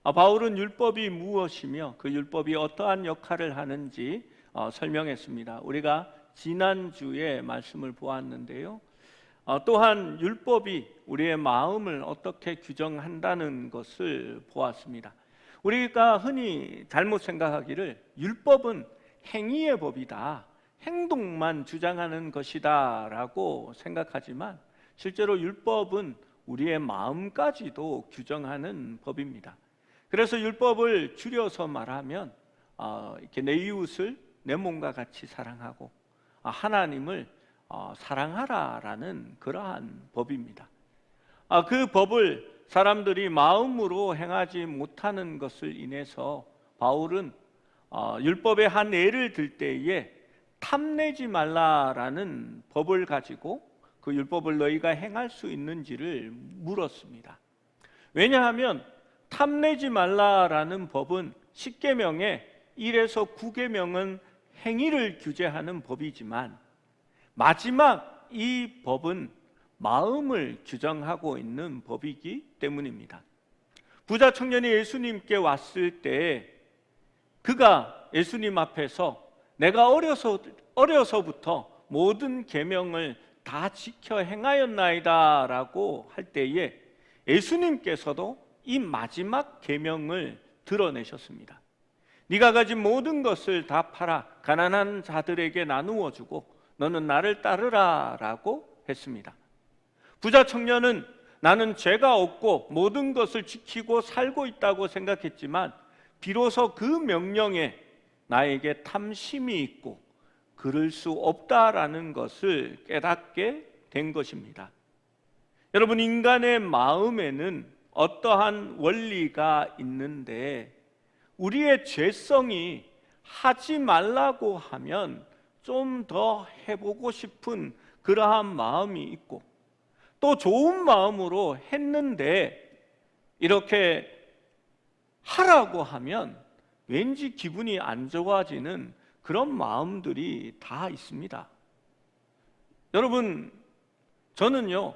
바울은 율법이 무엇이며 그 율법이 어떠한 역할을 하는지 설명했습니다. 우리가 지난주에 말씀을 보았는데요. 또한 율법이 우리의 마음을 어떻게 규정한다는 것을 보았습니다. 우리가 흔히 잘못 생각하기를 율법은 행위의 법이다, 행동만 주장하는 것이다 라고 생각하지만 실제로 율법은 우리의 마음까지도 규정하는 법입니다. 그래서 율법을 줄여서 말하면 이렇게 내 이웃을 내 몸과 같이 사랑하고 하나님을 사랑하라라는 그러한 법입니다. 그 법을 사람들이 마음으로 행하지 못하는 것을 인해서 바울은 율법의 한 예를 들 때에 탐내지 말라라는 법을 가지고 그 율법을 너희가 행할 수 있는지를 물었습니다. 왜냐하면 탐내지 말라라는 법은 10계명의 1에서 9계명은 행위를 규제하는 법이지만 마지막 이 법은 마음을 규정하고 있는 법이기 때문입니다. 부자 청년이 예수님께 왔을 때 그가 예수님 앞에서 내가 어려서부터 모든 계명을 다 지켜 행하였나이다 라고 할 때에 예수님께서도 이 마지막 계명을 드러내셨습니다. 네가 가진 모든 것을 다 팔아 가난한 자들에게 나누어 주고 너는 나를 따르라 라고 했습니다. 부자 청년은 나는 죄가 없고 모든 것을 지키고 살고 있다고 생각했지만 비로소 그 명령에 나에게 탐심이 있고 그럴 수 없다라는 것을 깨닫게 된 것입니다. 여러분, 인간의 마음에는 어떠한 원리가 있는데 우리의 죄성이 하지 말라고 하면 좀 더 해보고 싶은 그러한 마음이 있고 또 좋은 마음으로 했는데 이렇게 하라고 하면 왠지 기분이 안 좋아지는 그런 마음들이 다 있습니다. 여러분, 저는요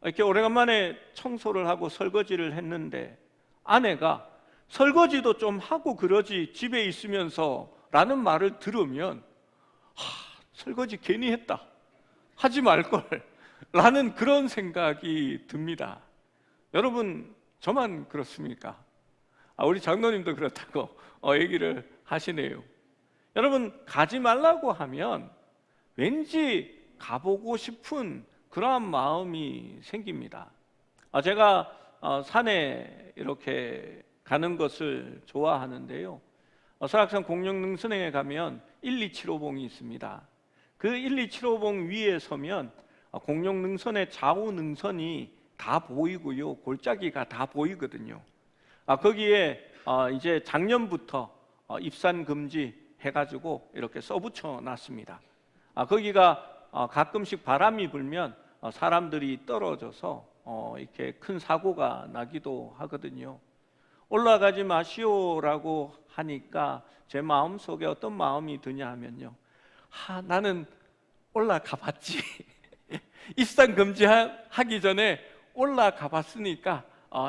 이렇게 오래간만에 청소를 하고 설거지를 했는데 아내가 설거지도 좀 하고 그러지 집에 있으면서 라는 말을 들으면 설거지 괜히 했다, 하지 말걸 라는 그런 생각이 듭니다. 여러분, 저만 그렇습니까? 우리 장로님도 그렇다고 얘기를 하시네요. 여러분, 가지 말라고 하면 왠지 가보고 싶은 그러한 마음이 생깁니다. 제가 산에 이렇게 가는 것을 좋아하는데요. 설악산 공룡능선에 가면 1275봉이 있습니다. 그 1275봉 위에 서면 공룡능선의 좌우 능선이 다 보이고요, 골짜기가 다 보이거든요. 거기에 이제 작년부터 입산 금지 해가지고 이렇게 써붙여 놨습니다. 거기가 가끔씩 바람이 불면 사람들이 떨어져서 이렇게 큰 사고가 나기도 하거든요. 올라가지 마시오라고 하니까 제 마음속에 어떤 마음이 드냐 하면요, 나는 올라가 봤지 입산 금지하기 전에 올라가 봤으니까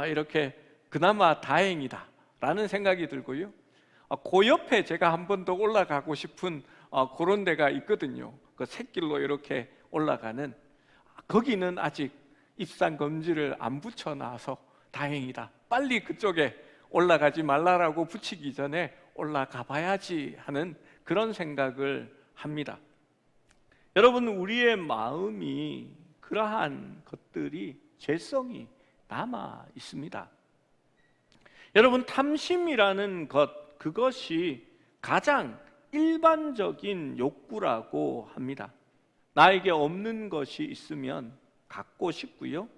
이렇게 그나마 다행이다 라는 생각이 들고요, 그 옆에 제가 한 번 더 올라가고 싶은 그런 데가 있거든요. 그 샛길로 이렇게 올라가는, 거기는 아직 입산 금지를 안 붙여놔서 다행이다, 빨리 그쪽에 올라가지 말라라고 붙이기 전에 올라가 봐야지 하는 그런 생각을 합니다. 여러분, 우리의 마음이 그러한 것들이 죄성이 남아 있습니다. 여러분, 탐심이라는 것, 그것이 가장 일반적인 욕구라고 합니다. 나에게 없는 것이 있으면 갖고 싶고요,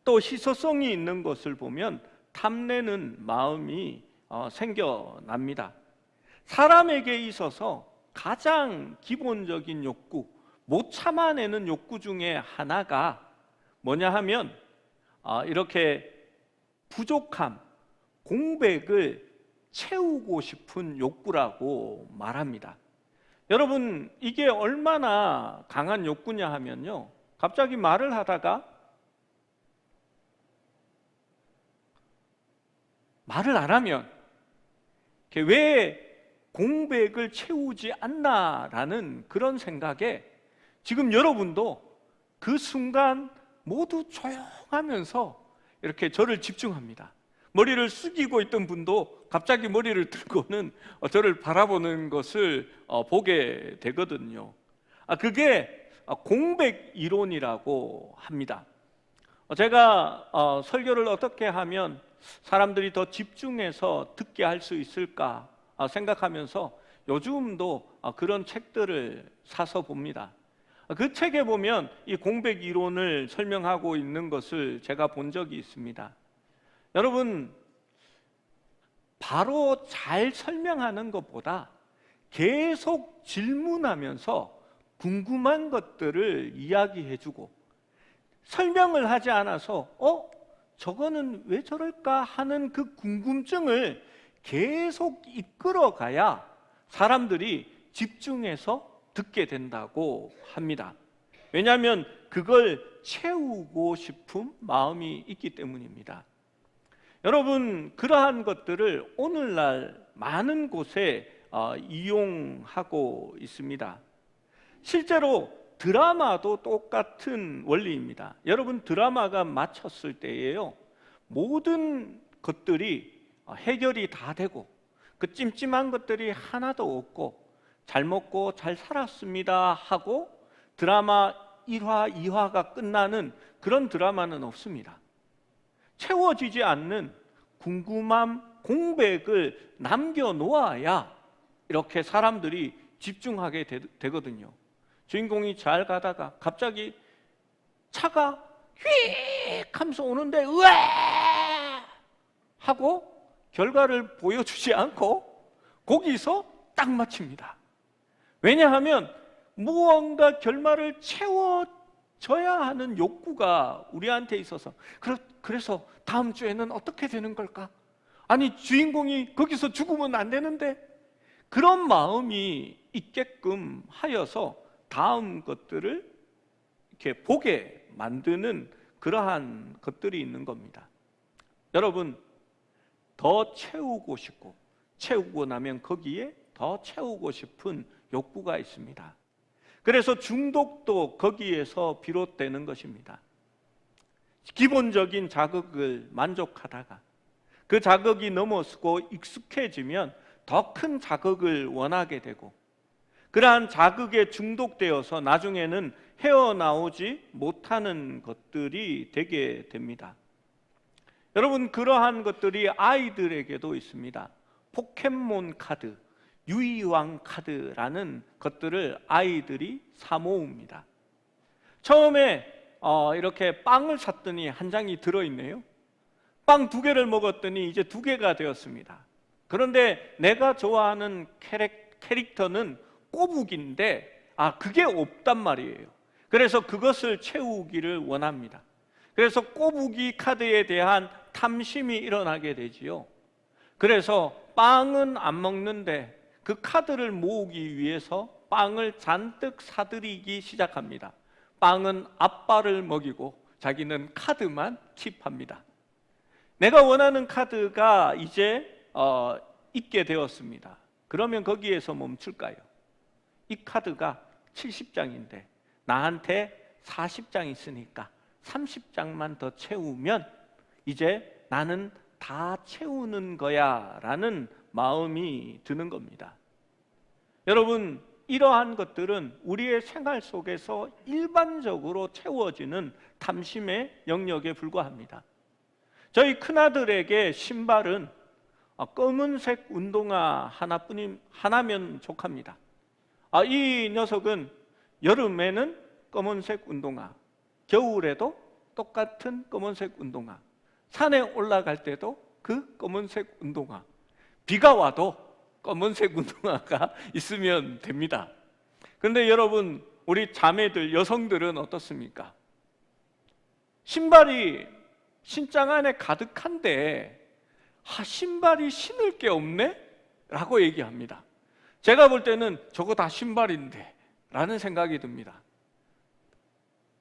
또 희소성이 있는 것을 보면 탐내는 마음이 생겨납니다. 사람에게 있어서 가장 기본적인 욕구, 못 참아내는 욕구 중에 하나가 뭐냐 하면 이렇게 부족함, 공백을 채우고 싶은 욕구라고 말합니다. 여러분, 이게 얼마나 강한 욕구냐 하면요, 갑자기 말을 하다가 말을 안 하면 왜 공백을 채우지 않나라는 그런 생각에 지금 여러분도 그 순간 모두 조용하면서 이렇게 저를 집중합니다. 머리를 숙이고 있던 분도 갑자기 머리를 들고는 저를 바라보는 것을 보게 되거든요. 그게 공백 이론이라고 합니다. 제가 설교를 어떻게 하면 사람들이 더 집중해서 듣게 할 수 있을까 생각하면서 요즘도 그런 책들을 사서 봅니다. 그 책에 보면 이 공백 이론을 설명하고 있는 것을 제가 본 적이 있습니다. 여러분, 바로 잘 설명하는 것보다 계속 질문하면서 궁금한 것들을 이야기해주고, 설명을 하지 않아서 저거는 왜 저럴까 하는 그 궁금증을 계속 이끌어가야 사람들이 집중해서 듣게 된다고 합니다. 왜냐하면 그걸 채우고 싶은 마음이 있기 때문입니다. 여러분, 그러한 것들을 오늘날 많은 곳에 이용하고 있습니다. 실제로 드라마도 똑같은 원리입니다. 여러분, 드라마가 마쳤을 때에요, 모든 것들이 해결이 다 되고 그 찜찜한 것들이 하나도 없고 잘 먹고 잘 살았습니다 하고 드라마 1화, 2화가 끝나는 그런 드라마는 없습니다. 채워지지 않는 궁금함, 공백을 남겨놓아야 이렇게 사람들이 집중하게 되거든요. 주인공이 잘 가다가 갑자기 차가 휙 하면서 오는데 으아 하고 결과를 보여주지 않고 거기서 딱 마칩니다. 왜냐하면 무언가 결말을 채워져야 하는 욕구가 우리한테 있어서, 그래서 다음 주에는 어떻게 되는 걸까? 아니, 주인공이 거기서 죽으면 안 되는데, 그런 마음이 있게끔 하여서 다음 것들을 이렇게 보게 만드는 그러한 것들이 있는 겁니다. 여러분, 더 채우고 싶고 채우고 나면 거기에 더 채우고 싶은 욕구가 있습니다. 그래서 중독도 거기에서 비롯되는 것입니다. 기본적인 자극을 만족하다가 그 자극이 넘어서고 익숙해지면 더 큰 자극을 원하게 되고, 그러한 자극에 중독되어서 나중에는 헤어나오지 못하는 것들이 되게 됩니다. 여러분, 그러한 것들이 아이들에게도 있습니다. 포켓몬 카드, 유희왕 카드라는 것들을 아이들이 사 모읍니다. 처음에 이렇게 빵을 샀더니 한 장이 들어있네요. 빵 2개를 먹었더니 이제 2개가 되었습니다. 그런데 내가 좋아하는 캐릭터는 꼬북인데 그게 없단 말이에요. 그래서 그것을 채우기를 원합니다. 그래서 꼬부기 카드에 대한 탐심이 일어나게 되지요. 그래서 빵은 안 먹는데 그 카드를 모으기 위해서 빵을 잔뜩 사들이기 시작합니다. 빵은 아빠를 먹이고 자기는 카드만 킵합니다. 내가 원하는 카드가 이제 있게 되었습니다. 그러면 거기에서 멈출까요? 이 카드가 70장인데 나한테 40장 있으니까 30장만 더 채우면 이제 나는 다 채우는 거야 라는 마음이 드는 겁니다. 여러분, 이러한 것들은 우리의 생활 속에서 일반적으로 채워지는 탐심의 영역에 불과합니다. 저희 큰아들에게 신발은 검은색 운동화 하나면 족합니다. 이 녀석은 여름에는 검은색 운동화, 겨울에도 똑같은 검은색 운동화, 산에 올라갈 때도 그 검은색 운동화, 비가 와도 검은색 운동화가 있으면 됩니다. 그런데 여러분, 우리 자매들, 여성들은 어떻습니까? 신발이 신장 안에 가득한데 신발이 신을 게 없네? 라고 얘기합니다. 제가 볼 때는 저거 다 신발인데 라는 생각이 듭니다.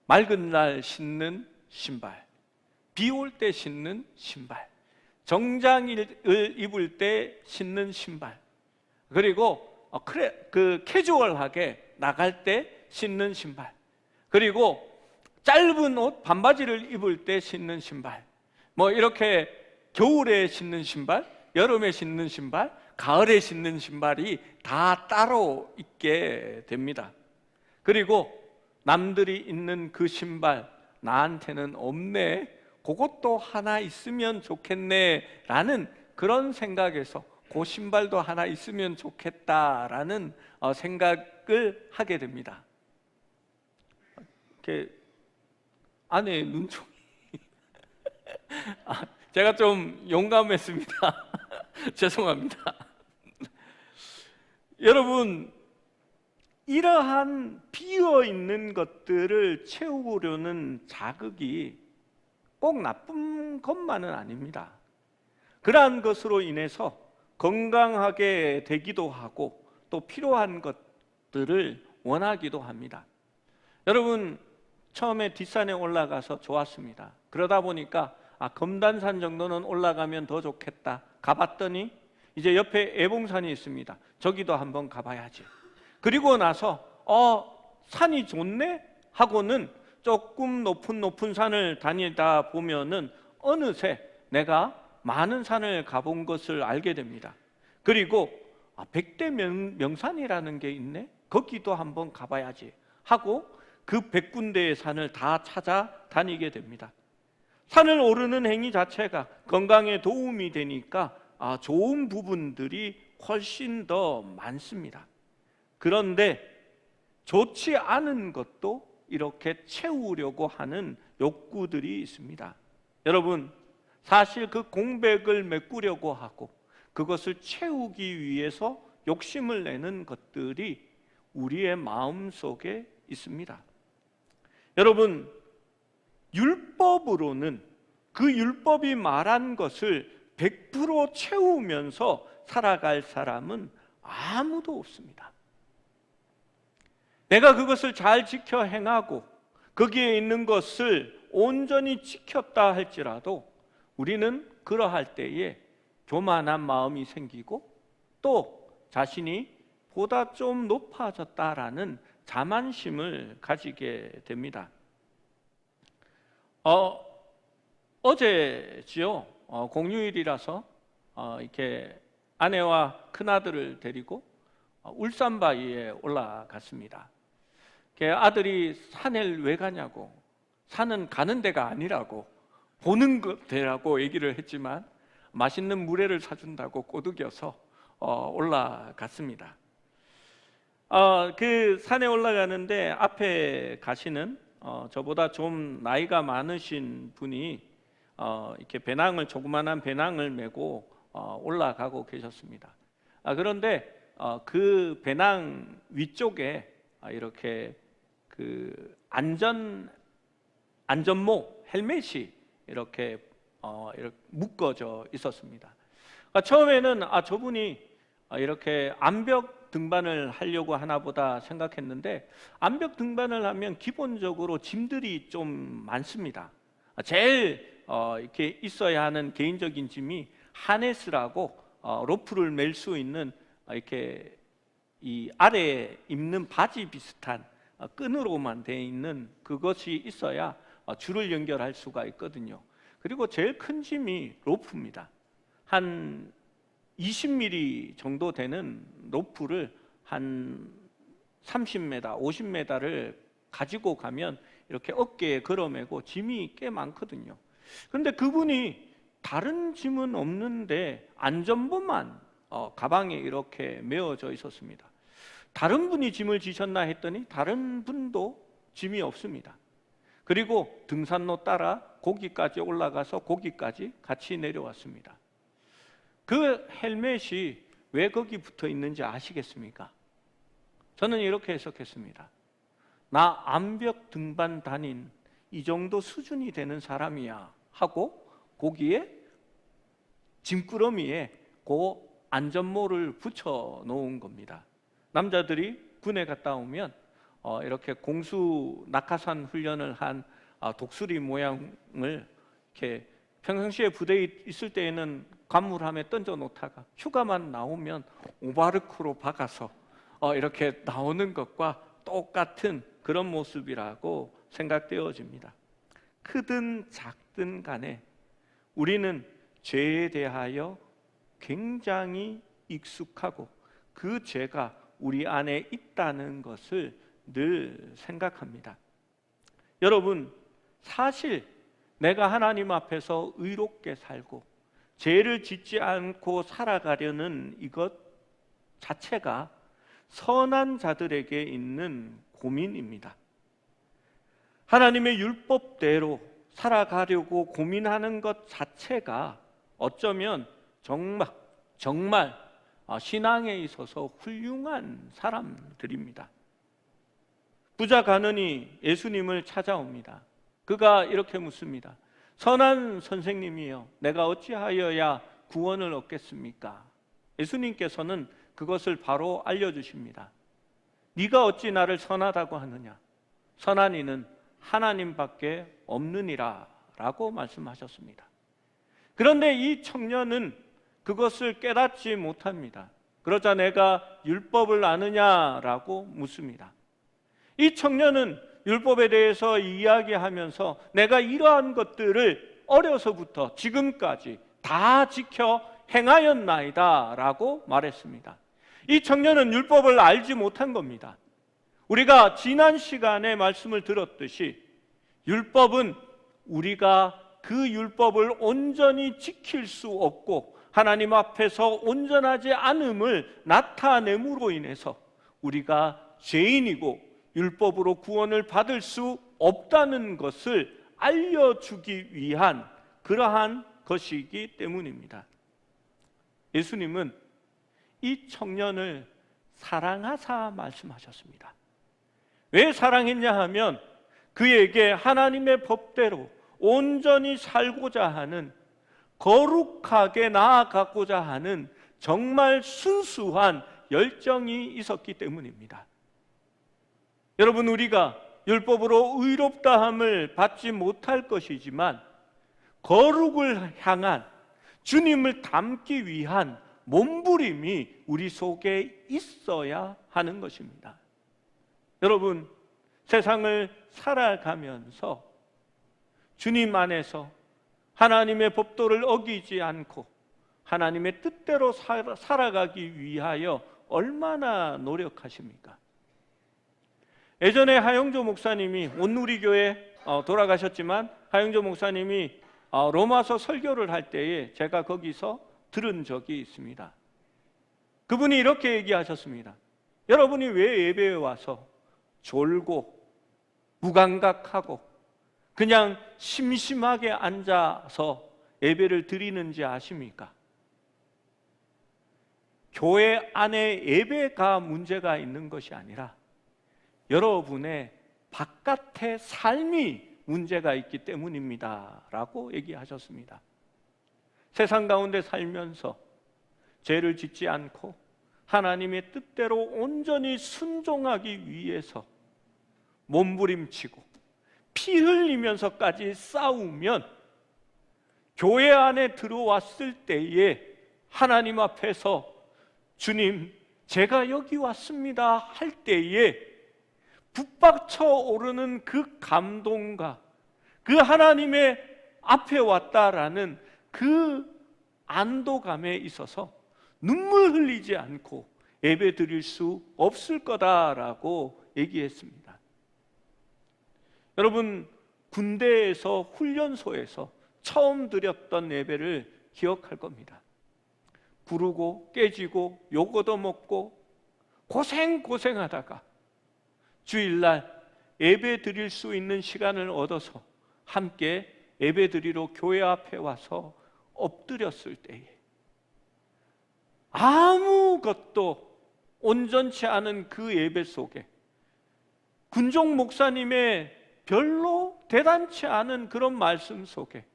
맑은 날 신는 신발, 비 올 때 신는 신발, 정장을 입을 때 신는 신발, 그리고 캐주얼하게 나갈 때 신는 신발, 그리고 짧은 옷 반바지를 입을 때 신는 신발, 뭐 이렇게 겨울에 신는 신발, 여름에 신는 신발, 가을에 신는 신발이 다 따로 있게 됩니다. 그리고 남들이 있는 그 신발 나한테는 없네, 그것도 하나 있으면 좋겠네 라는 그런 생각에서 그 신발도 하나 있으면 좋겠다라는 생각을 하게 됩니다. 이렇게 안에 눈총이 제가 좀 용감했습니다. 죄송합니다. 여러분, 이러한 비어 있는 것들을 채우려는 자극이 꼭 나쁜 것만은 아닙니다. 그러한 것으로 인해서 건강하게 되기도 하고 또 필요한 것들을 원하기도 합니다. 여러분, 처음에 뒷산에 올라가서 좋았습니다. 그러다 보니까 금단산 정도는 올라가면 더 좋겠다. 가봤더니 이제 옆에 애봉산이 있습니다. 저기도 한번 가봐야지. 그리고 나서 산이 좋네 하고는 조금 높은 산을 다니다 보면은 어느새 내가 많은 산을 가본 것을 알게 됩니다. 그리고 백대 명산이라는 게 있네, 거기도 한번 가봐야지 하고 그 100군데의 산을 다 찾아다니게 됩니다. 산을 오르는 행위 자체가 건강에 도움이 되니까 좋은 부분들이 훨씬 더 많습니다. 그런데 좋지 않은 것도 이렇게 채우려고 하는 욕구들이 있습니다. 여러분, 사실 그 공백을 메꾸려고 하고 그것을 채우기 위해서 욕심을 내는 것들이 우리의 마음속에 있습니다. 여러분, 율법으로는 그 율법이 말한 것을 100% 채우면서 살아갈 사람은 아무도 없습니다. 내가 그것을 잘 지켜 행하고 거기에 있는 것을 온전히 지켰다 할지라도 우리는 그러할 때에 교만한 마음이 생기고 또 자신이 보다 좀 높아졌다라는 자만심을 가지게 됩니다. 어제지요, 공휴일이라서 이렇게 아내와 큰아들을 데리고 울산바위에 올라갔습니다. 아들이 산을 왜 가냐고, 산은 가는 데가 아니라고 보는 데라고 얘기를 했지만 맛있는 물회를 사준다고 꼬드겨서 올라갔습니다. 그 산에 올라가는데 앞에 가시는 저보다 좀 나이가 많으신 분이 이렇게 조그만한 배낭을 메고 올라가고 계셨습니다. 그런데 그 배낭 위쪽에 이렇게 그 안전모 헬멧이 이렇게 묶어져 있었습니다. 처음에는 저분이 이렇게 암벽 등반을 하려고 하나 보다 생각했는데, 암벽 등반을 하면 기본적으로 짐들이 좀 많습니다. 제일 이렇게 있어야 하는 개인적인 짐이 하네스라고 로프를 멜 수 있는 이렇게 이 아래에 입는 바지 비슷한 끈으로만 되어 있는 그것이 있어야 줄을 연결할 수가 있거든요. 그리고 제일 큰 짐이 로프입니다. 한 20mm 정도 되는 로프를 한 30m, 50m를 가지고 가면 이렇게 어깨에 걸어매고 짐이 꽤 많거든요. 그런데 그분이 다른 짐은 없는데 안전모만 가방에 이렇게 메어져 있었습니다. 다른 분이 짐을 지셨나 했더니 다른 분도 짐이 없습니다. 그리고 등산로 따라 거기까지 올라가서 거기까지 같이 내려왔습니다. 그 헬멧이 왜 거기 붙어 있는지 아시겠습니까? 저는 이렇게 해석했습니다. 나 암벽 등반 다닌 이 정도 수준이 되는 사람이야 하고 거기에 짐꾸러미에 그 안전모를 붙여 놓은 겁니다. 남자들이 군에 갔다 오면 이렇게 공수 낙하산 훈련을 한 독수리 모양을 이렇게 평상시에 부대에 있을 때에는 관물함에 던져 놓다가 휴가만 나오면 오바르크로 박아서 이렇게 나오는 것과 똑같은 그런 모습이라고 생각되어집니다. 크든 작든 간에 우리는 죄에 대하여 굉장히 익숙하고 그 죄가 우리 안에 있다는 것을 늘 생각합니다. 여러분, 사실 내가 하나님 앞에서 의롭게 살고 죄를 짓지 않고 살아가려는 이것 자체가 선한 자들에게 있는 고민입니다. 하나님의 율법대로 살아가려고 고민하는 것 자체가 어쩌면 정말 신앙에 있어서 훌륭한 사람들입니다. 부자 가늠이 예수님을 찾아옵니다. 그가 이렇게 묻습니다. 선한 선생님이여, 내가 어찌하여야 구원을 얻겠습니까? 예수님께서는 그것을 바로 알려주십니다. 네가 어찌 나를 선하다고 하느냐? 선한 이는 하나님밖에 없느니라 라고 말씀하셨습니다. 그런데 이 청년은 그것을 깨닫지 못합니다. 그러자 내가 율법을 아느냐라고 묻습니다. 이 청년은 율법에 대해서 이야기하면서 내가 이러한 것들을 어려서부터 지금까지 다 지켜 행하였나이다 라고 말했습니다. 이 청년은 율법을 알지 못한 겁니다. 우리가 지난 시간에 말씀을 들었듯이 율법은 우리가 그 율법을 온전히 지킬 수 없고 하나님 앞에서 온전하지 않음을 나타냄으로 인해서 우리가 죄인이고 율법으로 구원을 받을 수 없다는 것을 알려주기 위한 그러한 것이기 때문입니다. 예수님은 이 청년을 사랑하사 말씀하셨습니다. 왜 사랑했냐 하면 그에게 하나님의 법대로 온전히 살고자 하는, 거룩하게 나아가고자 하는 정말 순수한 열정이 있었기 때문입니다. 여러분, 우리가 율법으로 의롭다함을 받지 못할 것이지만 거룩을 향한 주님을 닮기 위한 몸부림이 우리 속에 있어야 하는 것입니다. 여러분, 세상을 살아가면서 주님 안에서 하나님의 법도를 어기지 않고 하나님의 뜻대로 살아가기 위하여 얼마나 노력하십니까? 예전에 하영조 목사님이, 온누리교회 돌아가셨지만 하영조 목사님이 로마서 설교를 할 때에 제가 거기서 들은 적이 있습니다. 그분이 이렇게 얘기하셨습니다. 여러분이 왜 예배에 와서 졸고 무감각하고 그냥 심심하게 앉아서 예배를 드리는지 아십니까? 교회 안에 예배가 문제가 있는 것이 아니라 여러분의 바깥의 삶이 문제가 있기 때문입니다 라고 얘기하셨습니다. 세상 가운데 살면서 죄를 짓지 않고 하나님의 뜻대로 온전히 순종하기 위해서 몸부림치고 피 흘리면서까지 싸우면 교회 안에 들어왔을 때에 하나님 앞에서 주님, 제가 여기 왔습니다 할 때에 북받쳐 오르는 그 감동과 그 하나님의 앞에 왔다라는 그 안도감에 있어서 눈물 흘리지 않고 예배 드릴 수 없을 거다라고 얘기했습니다. 여러분, 군대에서 훈련소에서 처음 드렸던 예배를 기억할 겁니다. 부르고 깨지고 욕 얻어먹고 고생하다가 주일날 예배 드릴 수 있는 시간을 얻어서 함께 예배 드리러 교회 앞에 와서 엎드렸을 때에 아무것도 온전치 않은 그 예배 속에 군종 목사님의 별로 대단치 않은 그런 말씀 속에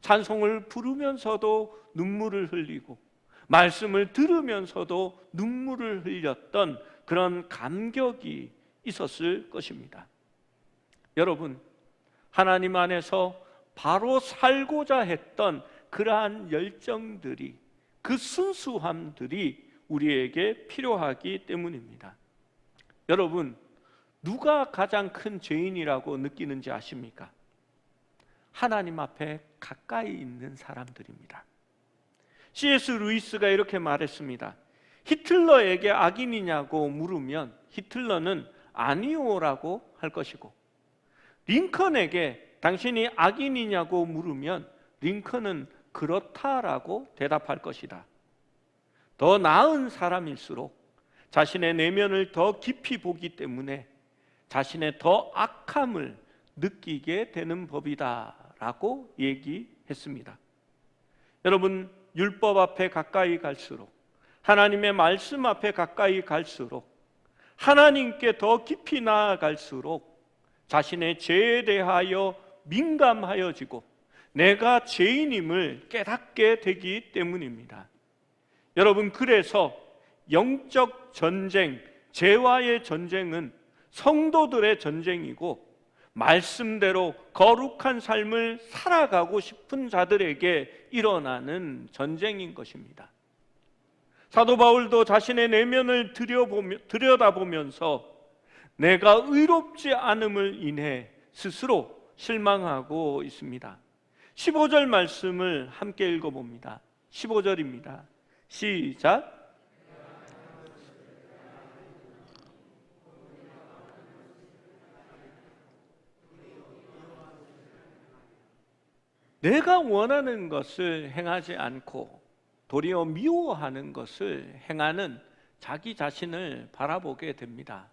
찬송을 부르면서도 눈물을 흘리고 말씀을 들으면서도 눈물을 흘렸던 그런 감격이 있었을 것입니다. 여러분, 하나님 안에서 바로 살고자 했던 그러한 열정들이, 그 순수함들이 우리에게 필요하기 때문입니다. 여러분, 누가 가장 큰 죄인이라고 느끼는지 아십니까? 하나님 앞에 가까이 있는 사람들입니다. C.S. 루이스가 이렇게 말했습니다. 히틀러에게 악인이냐고 물으면 히틀러는 아니오라고 할 것이고, 링컨에게 당신이 악인이냐고 물으면 링컨은 그렇다라고 대답할 것이다. 더 나은 사람일수록 자신의 내면을 더 깊이 보기 때문에 자신의 더 악함을 느끼게 되는 법이다 라고 얘기했습니다. 여러분, 율법 앞에 가까이 갈수록, 하나님의 말씀 앞에 가까이 갈수록, 하나님께 더 깊이 나아갈수록 자신의 죄에 대하여 민감하여지고 내가 죄인임을 깨닫게 되기 때문입니다. 여러분, 그래서 영적 전쟁, 죄와의 전쟁은 성도들의 전쟁이고, 말씀대로 거룩한 삶을 살아가고 싶은 자들에게 일어나는 전쟁인 것입니다. 사도 바울도 자신의 내면을 들여다보면서 내가 의롭지 않음을 인해 스스로 실망하고 있습니다. 15절 말씀을 함께 읽어봅니다. 15절입니다. 시작. 내가 원하는 것을 행하지 않고 도리어 미워하는 것을 행하는 자기 자신을 바라보게 됩니다.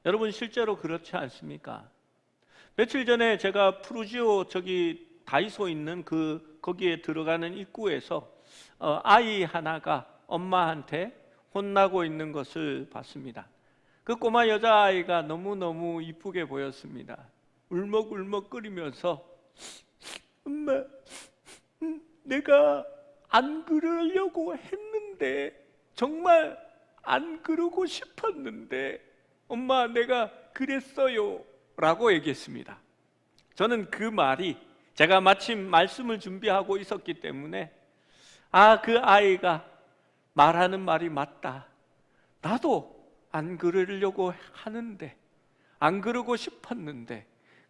여러분, 실제로 그렇지 않습니까? 며칠 전에 제가 푸르지오 다이소 있는 거기에 들어가는 입구에서 아이 하나가 엄마한테 혼나고 있는 것을 봤습니다. 그 꼬마 여자아이가 너무너무 이쁘게 보였습니다. 울먹울먹거리면서 엄마, 내가 안 그러려고 했는데, 정말 안 그러고 싶었는데 엄마, 내가 그랬어요 라고 얘기했습니다. 저는 그 말이, 제가 마침 말씀을 준비하고 있었기 때문에 그 아이가 말하는 말이 맞다, 나도 안 그러려고 하는데, 안 그러고 싶었는데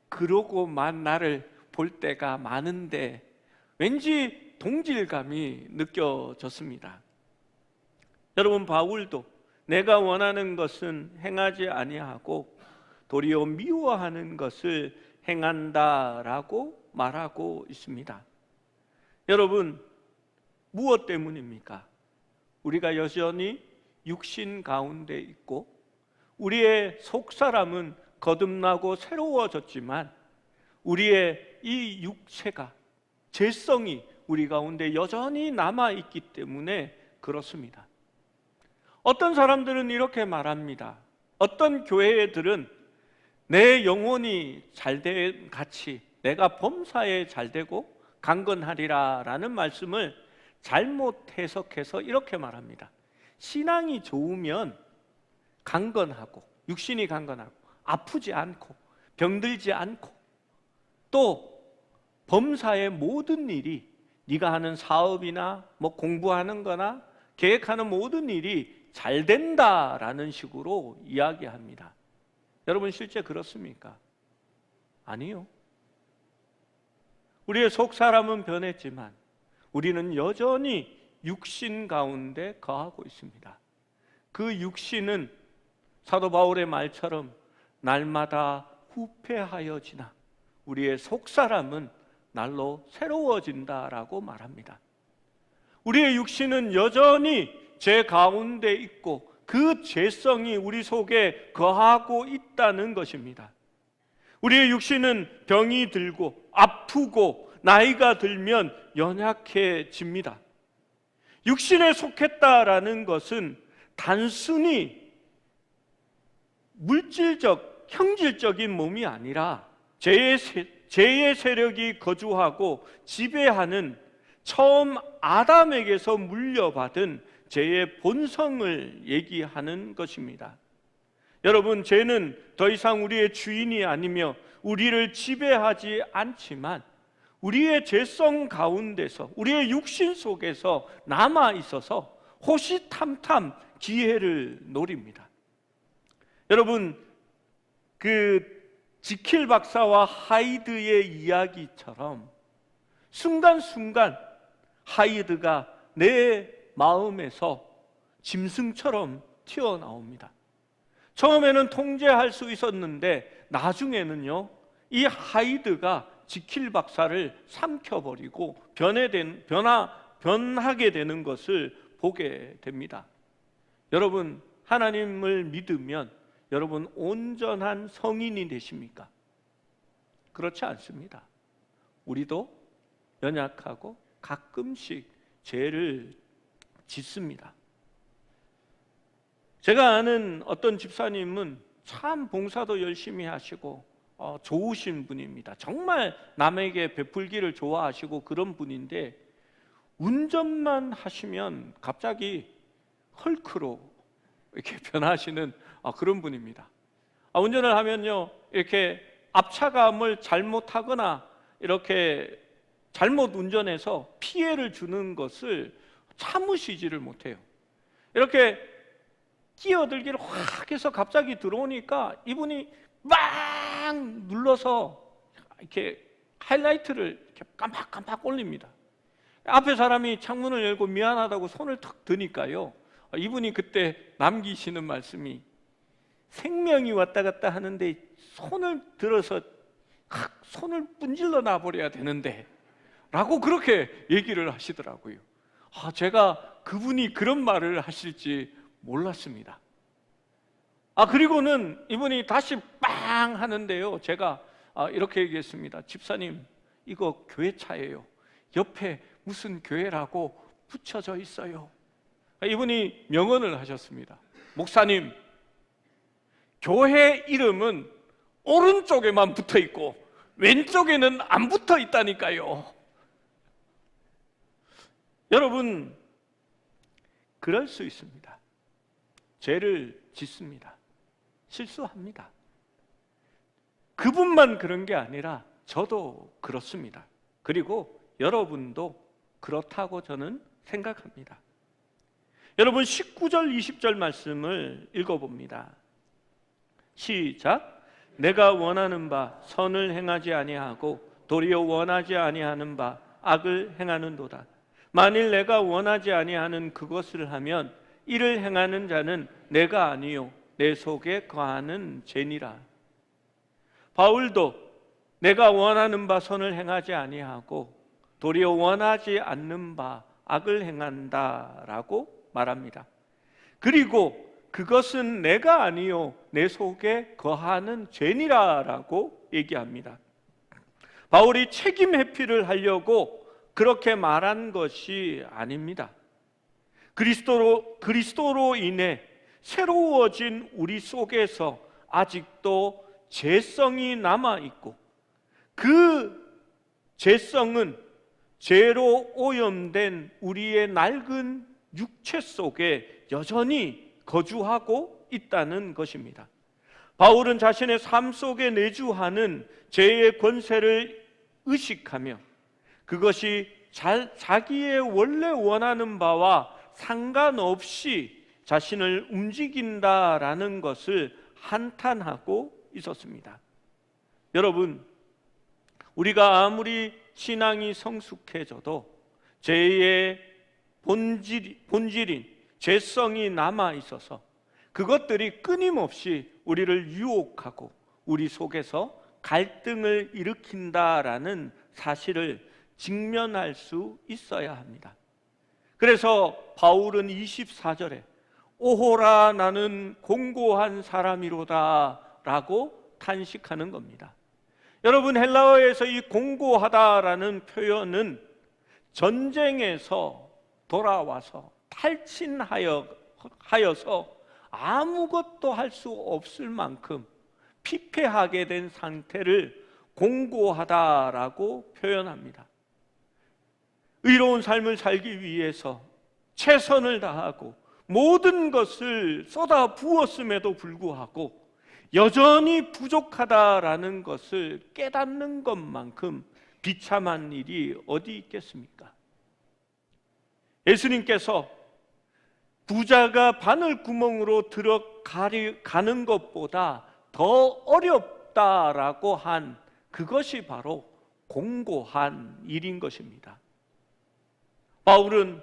그러고만 나를 볼 때가 많은데, 왠지 동질감이 느껴졌습니다. 여러분, 바울도 내가 원하는 것은 행하지 아니하고 도리어 미워하는 것을 행한다라고 말하고 있습니다. 여러분, 무엇 때문입니까? 우리가 여전히 육신 가운데 있고 우리의 속사람은 거듭나고 새로워졌지만 우리의 이 육체가, 죄성이 우리 가운데 여전히 남아있기 때문에 그렇습니다. 어떤 사람들은 이렇게 말합니다. 어떤 교회들은 내 영혼이 잘된 같이 내가 범사에 잘되고 강건하리라 라는 말씀을 잘못 해석해서 이렇게 말합니다. 신앙이 좋으면 강건하고, 육신이 강건하고, 아프지 않고, 병들지 않고, 또 범사의 모든 일이, 네가 하는 사업이나 공부하는 거나 계획하는 모든 일이 잘 된다라는 식으로 이야기합니다. 여러분, 실제 그렇습니까? 아니요. 우리의 속사람은 변했지만 우리는 여전히 육신 가운데 거하고 있습니다. 그 육신은 사도 바울의 말처럼 날마다 후패하여지나 우리의 속사람은 날로 새로워진다라고 말합니다. 우리의 육신은 여전히 죄 가운데 있고 그 죄성이 우리 속에 거하고 있다는 것입니다. 우리의 육신은 병이 들고 아프고 나이가 들면 연약해집니다. 육신에 속했다라는 것은 단순히 물질적, 형질적인 몸이 아니라 죄의 세력이 거주하고 지배하는 처음 아담에게서 물려받은 죄의 본성을 얘기하는 것입니다. 여러분, 죄는 더 이상 우리의 주인이 아니며 우리를 지배하지 않지만 우리의 죄성 가운데서, 우리의 육신 속에서 남아 있어서 호시탐탐 기회를 노립니다. 여러분, 그 지킬 박사와 하이드의 이야기처럼 순간순간 하이드가 내 마음에서 짐승처럼 튀어나옵니다. 처음에는 통제할 수 있었는데 나중에는요, 이 하이드가 지킬 박사를 삼켜버리고 변하게 되는 것을 보게 됩니다. 여러분, 하나님을 믿으면 여러분 온전한 성인이 되십니까? 그렇지 않습니다. 우리도 연약하고 가끔씩 죄를 짓습니다. 제가 아는 어떤 집사님은 참 봉사도 열심히 하시고 좋으신 분입니다. 정말 남에게 베풀기를 좋아하시고 그런 분인데, 운전만 하시면 갑자기 헐크로 이렇게 변하시는 그런 분입니다. 운전을 하면요, 이렇게 앞차감을 잘못하거나 이렇게 잘못 운전해서 피해를 주는 것을 참으시지를 못해요. 이렇게 끼어들기를 확 해서 갑자기 들어오니까 이분이 막 눌러서 이렇게 하이라이트를 이렇게 깜빡깜빡 올립니다. 앞에 사람이 창문을 열고 미안하다고 손을 턱 드니까요, 이분이 그때 남기시는 말씀이, 생명이 왔다 갔다 하는데 손을 들어서 손을 분질러 놔버려야 되는데 라고 그렇게 얘기를 하시더라고요. 제가 그분이 그런 말을 하실지 몰랐습니다. 그리고는 이분이 다시 빵 하는데요, 제가 이렇게 얘기했습니다. 집사님, 이거 교회 차예요. 옆에 무슨 교회라고 붙여져 있어요. 이분이 명언을 하셨습니다. 목사님, 교회 이름은 오른쪽에만 붙어 있고 왼쪽에는 안 붙어 있다니까요. 여러분, 그럴 수 있습니다. 죄를 짓습니다. 실수합니다. 그분만 그런 게 아니라 저도 그렇습니다. 그리고 여러분도 그렇다고 저는 생각합니다. 여러분, 19절 20절 말씀을 읽어봅니다. 시작. 내가 원하는 바 선을 행하지 아니하고 도리어 원하지 아니하는 바 악을 행하는도다. 만일 내가 원하지 아니하는 그것을 하면 이를 행하는 자는 내가 아니요 내 속에 거하는 죄니라. 바울도 내가 원하는 바 선을 행하지 아니하고 도리어 원하지 않는 바 악을 행한다라고 말합니다. 그리고 그것은 내가 아니요 내 속에 거하는 죄니라라고 얘기합니다. 바울이 책임 회피를 하려고 그렇게 말한 것이 아닙니다. 그리스도로 인해 새로워진 우리 속에서 아직도 죄성이 남아 있고, 그 죄성은 죄로 오염된 우리의 낡은 육체 속에 여전히 거주하고 있다는 것입니다. 바울은 자신의 삶 속에 내주하는 죄의 권세를 의식하며 그것이 자기의 원래 원하는 바와 상관없이 자신을 움직인다라는 것을 한탄하고 있었습니다. 여러분, 우리가 아무리 신앙이 성숙해져도 죄의 본질인 죄성이 남아 있어서 그것들이 끊임없이 우리를 유혹하고 우리 속에서 갈등을 일으킨다라는 사실을 직면할 수 있어야 합니다. 그래서 바울은 24절에 오호라 나는 공고한 사람이로다 라고 탄식하는 겁니다. 여러분, 헬라어에서 이 공고하다라는 표현은 전쟁에서 돌아와서 탈진하여서 아무것도 할 수 없을 만큼 피폐하게 된 상태를 공고하다라고 표현합니다. 의로운 삶을 살기 위해서 최선을 다하고 모든 것을 쏟아 부었음에도 불구하고 여전히 부족하다라는 것을 깨닫는 것만큼 비참한 일이 어디 있겠습니까? 예수님께서 부자가 바늘 구멍으로 들어가는 것보다 더 어렵다라고 한 그것이 바로 공고한 일인 것입니다. 바울은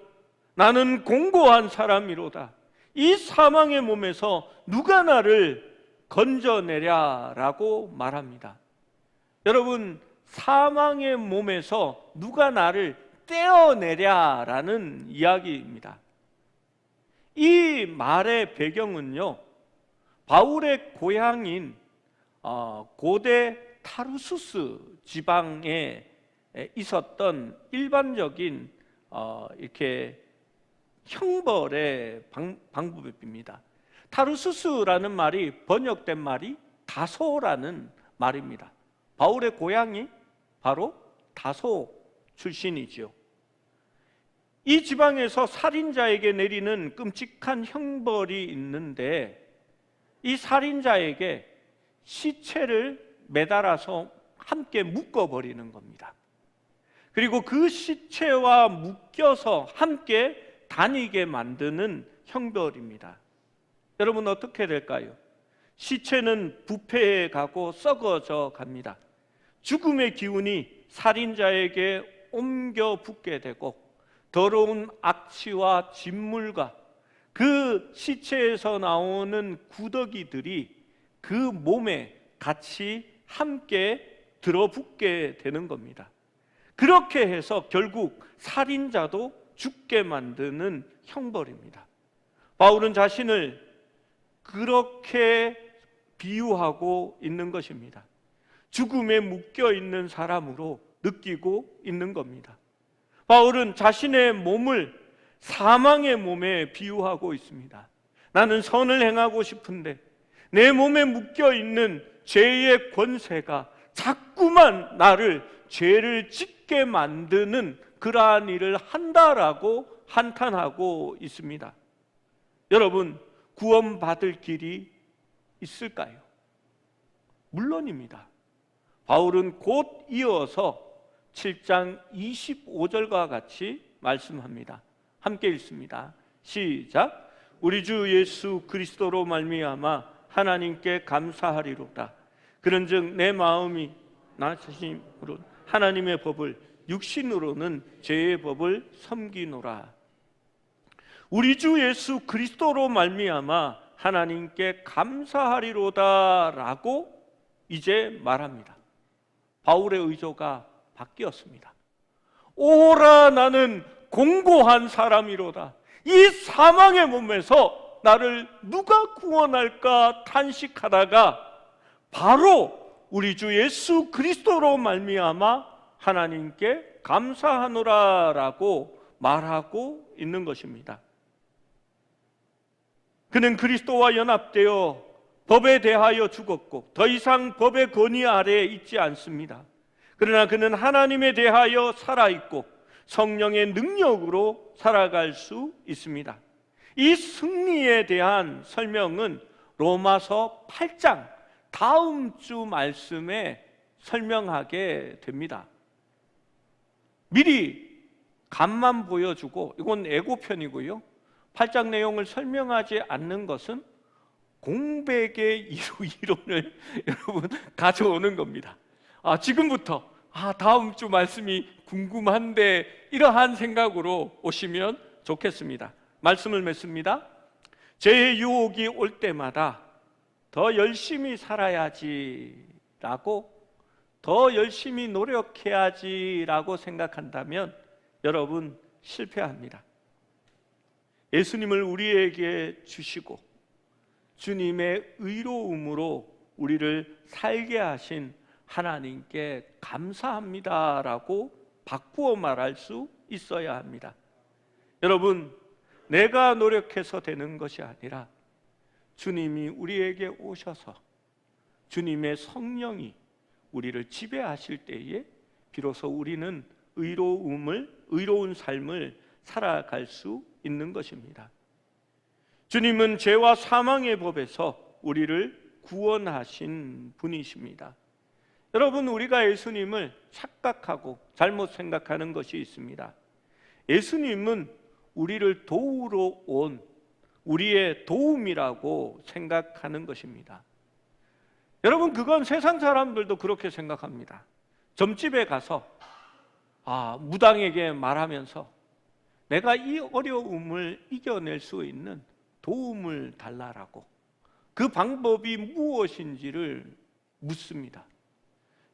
나는 공고한 사람이로다. 이 사망의 몸에서 누가 나를 건져내랴라고 말합니다. 여러분, 사망의 몸에서 누가 나를 떼어내랴라는 이야기입니다. 이 말의 배경은요, 바울의 고향인 고대 타르수스 지방에 있었던 일반적인 이렇게 형벌의 방법입니다. 타르수스라는 말이 번역된 말이 다소라는 말입니다. 바울의 고향이 바로 다소 출신이지요. 이 지방에서 살인자에게 내리는 끔찍한 형벌이 있는데, 이 살인자에게 시체를 매달아서 함께 묶어버리는 겁니다. 그리고 그 시체와 묶여서 함께 다니게 만드는 형벌입니다. 여러분, 어떻게 될까요? 시체는 부패해 가고 썩어져 갑니다. 죽음의 기운이 살인자에게 옮겨 붙게 되고, 더러운 악취와 진물과 그 시체에서 나오는 구더기들이 그 몸에 같이 함께 들어붙게 되는 겁니다. 그렇게 해서 결국 살인자도 죽게 만드는 형벌입니다. 바울은 자신을 그렇게 비유하고 있는 것입니다. 죽음에 묶여 있는 사람으로 느끼고 있는 겁니다. 바울은 자신의 몸을 사망의 몸에 비유하고 있습니다. 나는 선을 행하고 싶은데 내 몸에 묶여 있는 죄의 권세가 자꾸만 나를 죄를 짓게 만드는 그러한 일을 한다라고 한탄하고 있습니다. 여러분, 구원받을 길이 있을까요? 물론입니다. 바울은 곧 이어서 7장 25절과 같이 말씀합니다. 함께 읽습니다. 시작. 우리 주 예수 그리스도로 말미암아 하나님께 감사하리로다. 그런즉 내 마음이 나 자신으로 하나님의 법을, 육신으로는 죄의 법을 섬기노라. 우리 주 예수 그리스도로 말미암아 하나님께 감사하리로다라고 이제 말합니다. 바울의 의조가 바뀌었습니다. 오라, 나는 공고한 사람이로다. 이 사망의 몸에서 나를 누가 구원할까 탄식하다가 바로 우리 주 예수 그리스도로 말미암아 하나님께 감사하노라라고 말하고 있는 것입니다. 그는 그리스도와 연합되어 법에 대하여 죽었고 더 이상 법의 권위 아래에 있지 않습니다. 그러나 그는 하나님에 대하여 살아있고 성령의 능력으로 살아갈 수 있습니다. 이 승리에 대한 설명은 로마서 8장 다음 주 말씀에 설명하게 됩니다. 미리 간만 보여주고, 이건 예고편이고요, 8장 내용을 설명하지 않는 것은 공백의 이론을 여러분 가져오는 겁니다. 지금부터 다음 주 말씀이 궁금한데 이러한 생각으로 오시면 좋겠습니다. 말씀을 맺습니다. 죄의 유혹이 올 때마다 더 열심히 살아야지라고, 더 열심히 노력해야지라고 생각한다면 여러분 실패합니다. 예수님을 우리에게 주시고 주님의 의로움으로 우리를 살게 하신 하나님께 감사합니다라고 바꾸어 말할 수 있어야 합니다. 여러분, 내가 노력해서 되는 것이 아니라 주님이 우리에게 오셔서 주님의 성령이 우리를 지배하실 때에 비로소 우리는 의로운 삶을 살아갈 수 있는 것입니다. 주님은 죄와 사망의 법에서 우리를 구원하신 분이십니다. 여러분, 우리가 예수님을 착각하고 잘못 생각하는 것이 있습니다. 예수님은 우리를 도우러 온 우리의 도움이라고 생각하는 것입니다. 여러분, 그건 세상 사람들도 그렇게 생각합니다. 점집에 가서 무당에게 말하면서 내가 이 어려움을 이겨낼 수 있는 도움을 달라라고 그 방법이 무엇인지를 묻습니다.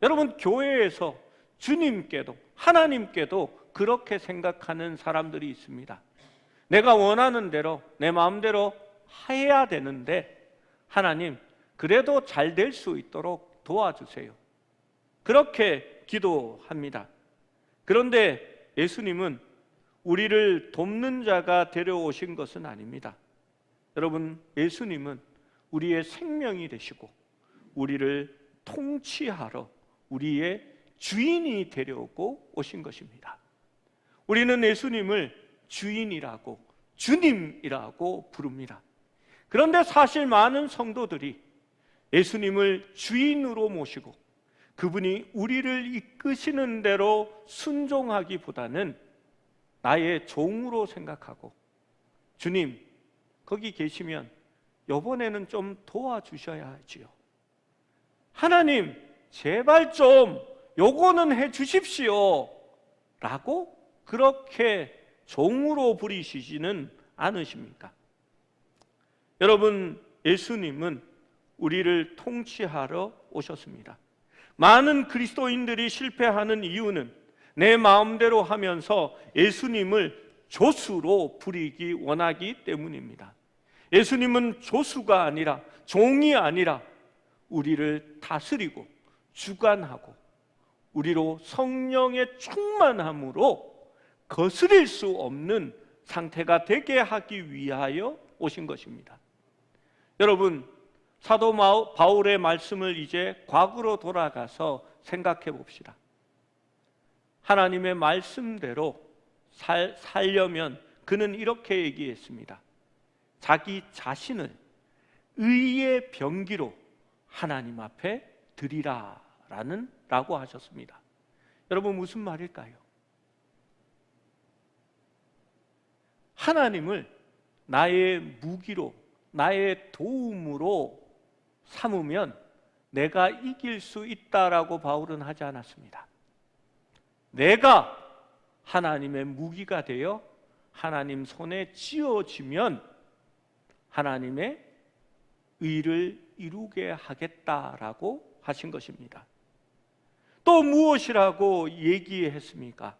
여러분, 교회에서 주님께도 하나님께도 그렇게 생각하는 사람들이 있습니다. 내가 원하는 대로 내 마음대로 해야 되는데 하나님, 그래도 잘 될 수 있도록 도와주세요. 그렇게 기도합니다. 그런데 예수님은 우리를 돕는 자가 데려오신 것은 아닙니다. 여러분, 예수님은 우리의 생명이 되시고 우리를 통치하러 우리의 주인이 되려고 오신 것입니다. 우리는 예수님을 주인이라고, 주님이라고 부릅니다. 그런데 사실 많은 성도들이 예수님을 주인으로 모시고 그분이 우리를 이끄시는 대로 순종하기보다는 나의 종으로 생각하고, 주님, 거기 계시면 이번에는 좀 도와주셔야지요. 하나님, 제발 좀 요거는 해 주십시오 라고 그렇게 종으로 부리시지는 않으십니까? 여러분, 예수님은 우리를 통치하러 오셨습니다. 많은 그리스도인들이 실패하는 이유는 내 마음대로 하면서 예수님을 조수로 부리기 원하기 때문입니다. 예수님은 조수가 아니라, 종이 아니라 우리를 다스리고 주관하고 우리로 성령의 충만함으로 거스릴 수 없는 상태가 되게 하기 위하여 오신 것입니다. 여러분, 사도 바울의 말씀을 이제 과거로 돌아가서 생각해 봅시다. 하나님의 말씀대로 살려면 그는 이렇게 얘기했습니다. 자기 자신을 의의 병기로 하나님 앞에 드리라 라고 하셨습니다. 여러분, 무슨 말일까요? 하나님을 나의 무기로, 나의 도움으로 삼으면 내가 이길 수 있다라고 바울은 하지 않았습니다. 내가 하나님의 무기가 되어 하나님 손에 쥐어지면 하나님의 의를 이루게 하겠다라고 하신 것입니다. 또 무엇이라고 얘기했습니까?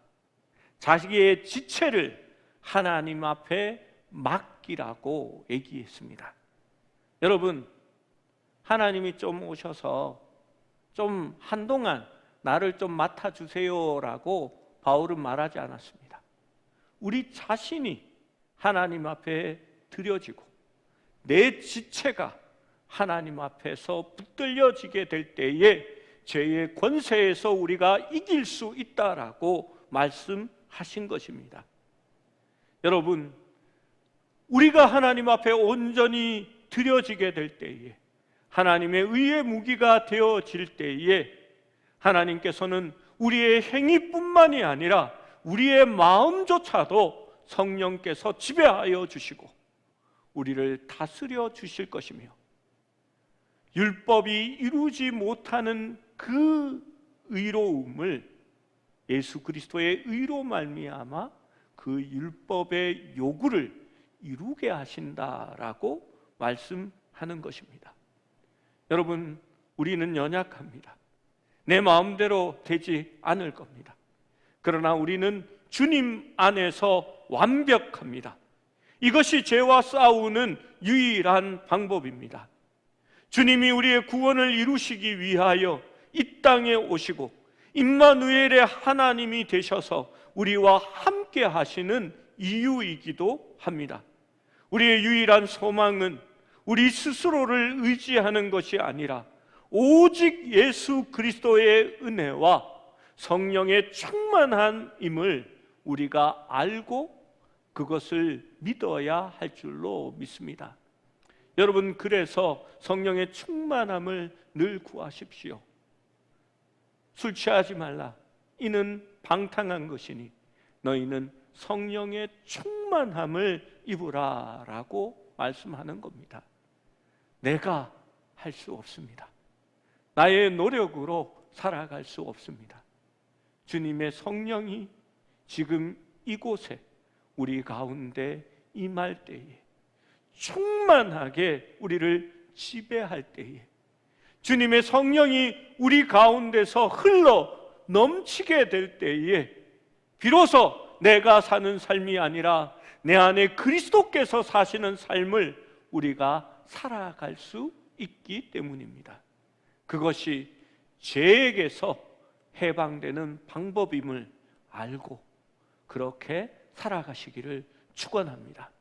자기의 지체를 하나님 앞에 맡기라고 얘기했습니다. 여러분, 하나님이 좀 오셔서 좀 한동안 나를 좀 맡아주세요라고 바울은 말하지 않았습니다. 우리 자신이 하나님 앞에 드려지고 내 지체가 하나님 앞에서 붙들려지게 될 때에 죄의 권세에서 우리가 이길 수 있다라고 말씀하신 것입니다. 여러분, 우리가 하나님 앞에 온전히 드려지게 될 때에, 하나님의 의의 무기가 되어질 때에 하나님께서는 우리의 행위뿐만이 아니라 우리의 마음조차도 성령께서 지배하여 주시고 우리를 다스려 주실 것이며, 율법이 이루지 못하는 그 의로움을 예수 그리스도의 의로 말미암아 그 율법의 요구를 이루게 하신다라고 말씀하는 것입니다. 여러분, 우리는 연약합니다. 내 마음대로 되지 않을 겁니다. 그러나 우리는 주님 안에서 완벽합니다. 이것이 죄와 싸우는 유일한 방법입니다. 주님이 우리의 구원을 이루시기 위하여 이 땅에 오시고 임마누엘의 하나님이 되셔서 우리와 함께 하시는 이유이기도 합니다. 우리의 유일한 소망은 우리 스스로를 의지하는 것이 아니라 오직 예수 그리스도의 은혜와 성령의 충만함임을 우리가 알고 그것을 믿어야 할 줄로 믿습니다. 여러분, 그래서 성령의 충만함을 늘 구하십시오. 술 취하지 말라. 이는 방탕한 것이니 너희는 성령의 충만함을 입으라 라고 말씀하는 겁니다. 내가 할 수 없습니다. 나의 노력으로 살아갈 수 없습니다. 주님의 성령이 지금 이곳에 우리 가운데 임할 때에, 충만하게 우리를 지배할 때에, 주님의 성령이 우리 가운데서 흘러 넘치게 될 때에 비로소 내가 사는 삶이 아니라 내 안에 그리스도께서 사시는 삶을 우리가 살아갈 수 있기 때문입니다. 그것이 죄에게서 해방되는 방법임을 알고 그렇게 살아가시기를 축원합니다.